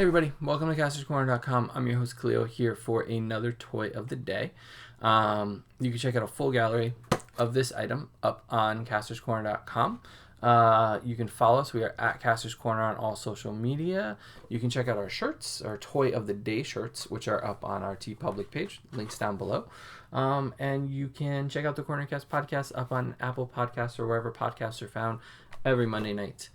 Hey everybody, welcome to KastorsCorner.com. I'm your host Cleo here for another toy of the day. You can check out a full gallery of this item up on KastorsCorner.com. You can follow us. We are at Kastor's Corner on all social media. You can check out our shirts, our Toy of the Day shirts, which are up on our TeePublic page. Links down below. And you can check out the Cornercast podcast up on Apple Podcasts or wherever podcasts are found every Monday night.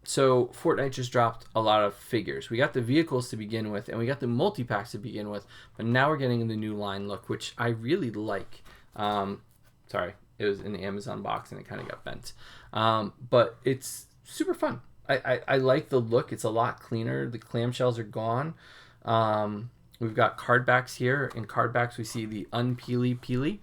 So Fortnite just dropped a lot of figures. We got the vehicles to begin with, and we got the multi-packs to begin with, but now we're getting the new line look, which I really like. Sorry, it was in the Amazon box and it kind of got bent. But it's super fun. I like the look. It's a lot cleaner. The clamshells are gone. We've got card backs here. In card backs, we see the Unpeely,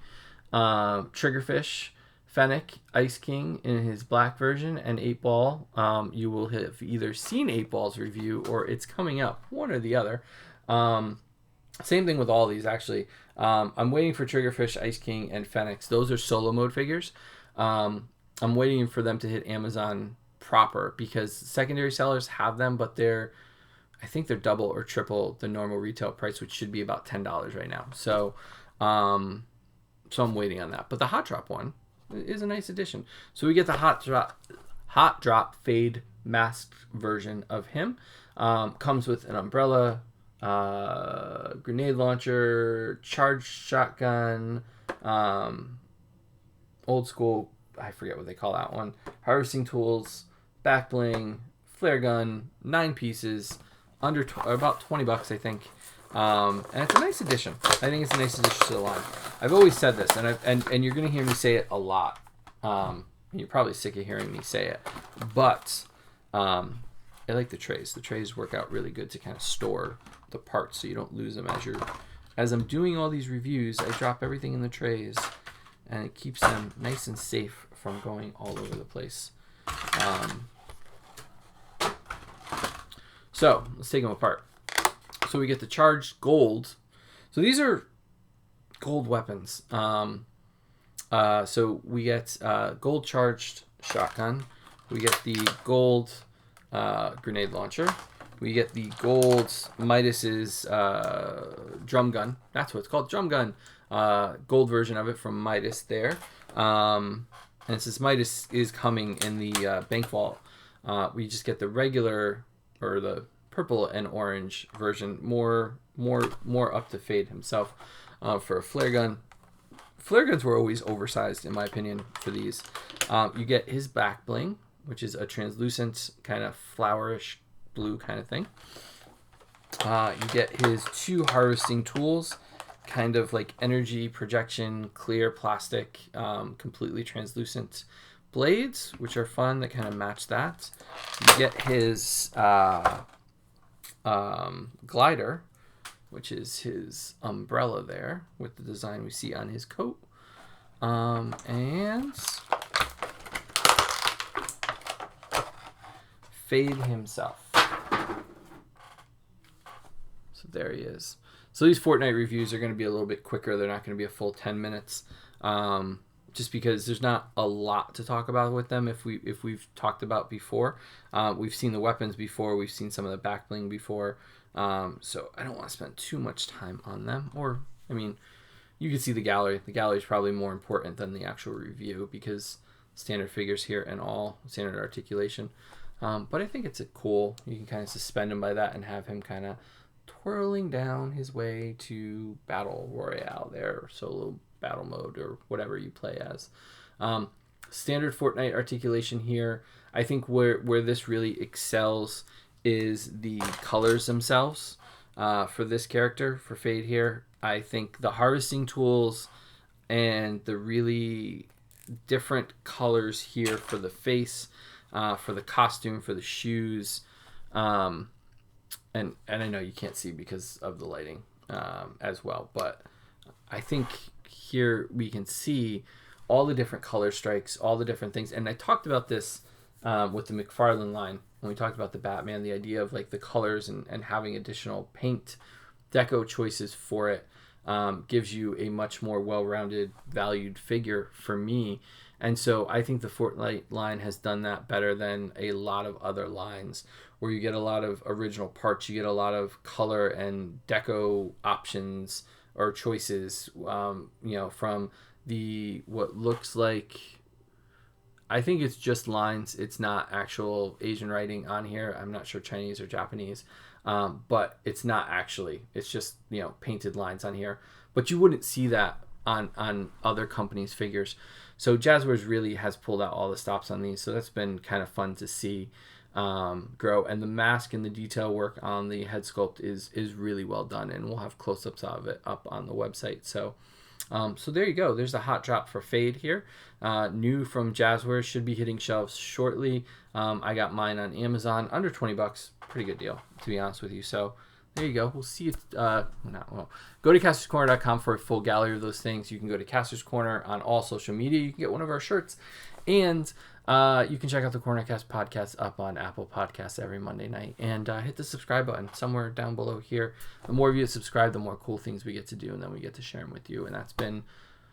Triggerfish, Fennec, Ice King in his black version, and 8-Ball. You will have either seen 8-Ball's review or it's coming up, one or the other. Same thing with all these, actually. I'm waiting for Triggerfish, Ice King, and Fennec. Those are solo mode figures. I'm waiting for them to hit Amazon proper because secondary sellers have them, but I think they're double or triple the normal retail price, which should be about $10 right now. So I'm waiting on that. But the Hot Drop one is a nice addition. So we get the Hot Drop Fade masked version of him. Comes with an umbrella, grenade launcher, charged shotgun, old school, I forget what they call that one, harvesting tools, back bling, flare gun, 9 pieces, about $20, I think. And it's a nice addition. I think it's a nice addition to the line. I've always said this, and you're going to hear me say it a lot. You're probably sick of hearing me say it, but I like the trays. The trays work out really good to kind of store the parts so you don't lose them as I'm doing all these reviews. I drop everything in the trays, and it keeps them nice and safe from going all over the place. So let's take them apart. So we get the charged gold. So these are gold weapons. So we get gold charged shotgun. We get the gold grenade launcher. We get the gold Midas's drum gun. That's what it's called, drum gun. Gold version of it from Midas there. And since Midas is coming in the bank vault, we just get the regular, or the purple and orange version, more up to Fade himself. For a flare gun. Flare guns were always oversized, in my opinion, for these. You get his back bling, which is a translucent kind of flowerish blue kind of thing. You get his 2 harvesting tools, kind of like energy projection, clear plastic, completely translucent blades, which are fun, that kind of match that. You get his glider, which is his umbrella there with the design we see on his coat. And Fade himself. So there he is. So these Fortnite reviews are going to be a little bit quicker. They're not going to be a full 10 minutes. Just because there's not a lot to talk about with them. If we've talked about before, we've seen the weapons before, we've seen some of the back bling before, so I don't want to spend too much time on them. Or, I mean, you can see the gallery. The gallery is probably more important than the actual review because standard figures here and all standard articulation. But I think it's cool. You can kind of suspend him by that and have him kind of twirling down his way to Battle Royale there, or solo battle mode, or whatever you play as. Standard Fortnite articulation here. I think where this really excels is the colors themselves. For this character, for Fade here, I think the harvesting tools and the really different colors here for the face, for the costume, for the shoes, and I know you can't see because of the lighting as well, but I think here we can see all the different color strikes, all the different things. And I talked about this with the McFarlane line when we talked about the Batman, the idea of like the colors and having additional paint deco choices for it gives you a much more well-rounded, valued figure for me. And so I think the Fortnite line has done that better than a lot of other lines where you get a lot of original parts. You get a lot of color and deco options or choices, from what looks like, I think it's just lines. It's not actual Asian writing on here. I'm not sure Chinese or Japanese, but it's not actually. It's just, painted lines on here. But you wouldn't see that on other companies' figures. So Jazwares really has pulled out all the stops on these. So that's been kind of fun to see grow. And the mask and the detail work on the head sculpt is really well done. And we'll have close-ups of it up on the website. So there you go. There's a hot drop for Fade here. New from Jazwares, should be hitting shelves shortly. I got mine on Amazon under $20. Pretty good deal, to be honest with you. So there you go. We'll see you. Go to castorscorner.com for a full gallery of those things. You can go to Kastor's Corner on all social media. You can get one of our shirts. And you can check out the Cornercast podcast up on Apple Podcasts every Monday night. And hit the subscribe button somewhere down below here. The more of you that subscribe, the more cool things we get to do. And then we get to share them with you. And that's been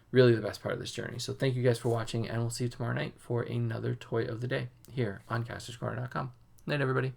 really the best part of this journey. So thank you guys for watching. And we'll see you tomorrow night for another toy of the day here on castorscorner.com. Night, everybody.